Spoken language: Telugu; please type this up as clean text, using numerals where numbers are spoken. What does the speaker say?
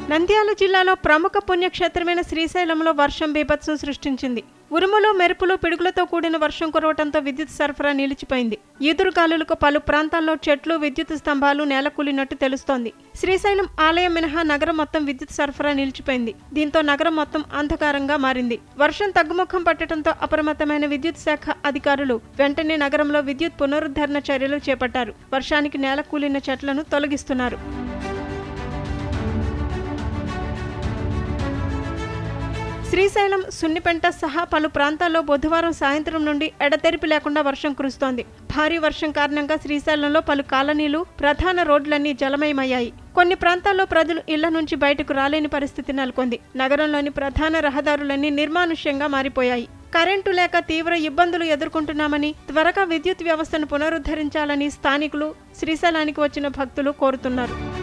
నంద్యాల జిల్లాలో ప్రముఖ పుణ్యక్షేత్రమైన శ్రీశైలంలో వర్షం బీభత్సం సృష్టించింది. ఉరుములు, మెరుపులు, పిడుగులతో కూడిన వర్షం కురవడంతో విద్యుత్ సరఫరా నిలిచిపోయింది. ఈదురుగాలులకు పలు ప్రాంతాల్లో చెట్లు, విద్యుత్ స్తంభాలు నేలకూలినట్టు తెలుస్తోంది. శ్రీశైలం ఆలయం మినహా నగరం మొత్తం విద్యుత్ సరఫరా నిలిచిపోయింది. దీంతో నగరం మొత్తం అంధకారంగా మారింది. వర్షం తగ్గుముఖం పట్టడంతో అప్రమత్తమైన విద్యుత్ శాఖ అధికారులు వెంటనే నగరంలో విద్యుత్ పునరుద్ధరణ చర్యలు చేపట్టారు. వర్షానికి నేలకూలిన చెట్లను తొలగిస్తున్నారు. శ్రీశైలం, సున్నిపెంట సహా పలు ప్రాంతాల్లో బుధవారం సాయంత్రం నుండి ఎడతెరిపి లేకుండా వర్షం కురుస్తోంది. భారీ వర్షం కారణంగా శ్రీశైలంలో పలు కాలనీలు, ప్రధాన రోడ్లన్నీ జలమయమయ్యాయి. కొన్ని ప్రాంతాల్లో ప్రజలు ఇళ్ల నుంచి బయటకు రాలేని పరిస్థితి నెలకొంది. నగరంలోని ప్రధాన రహదారులన్నీ నిర్మానుష్యంగా మారిపోయాయి. కరెంటు లేక తీవ్ర ఇబ్బందులు ఎదుర్కొంటున్నామని, త్వరగా విద్యుత్ వ్యవస్థను పునరుద్ధరించాలని స్థానికులు, శ్రీశైలానికి వచ్చిన భక్తులు కోరుతున్నారు.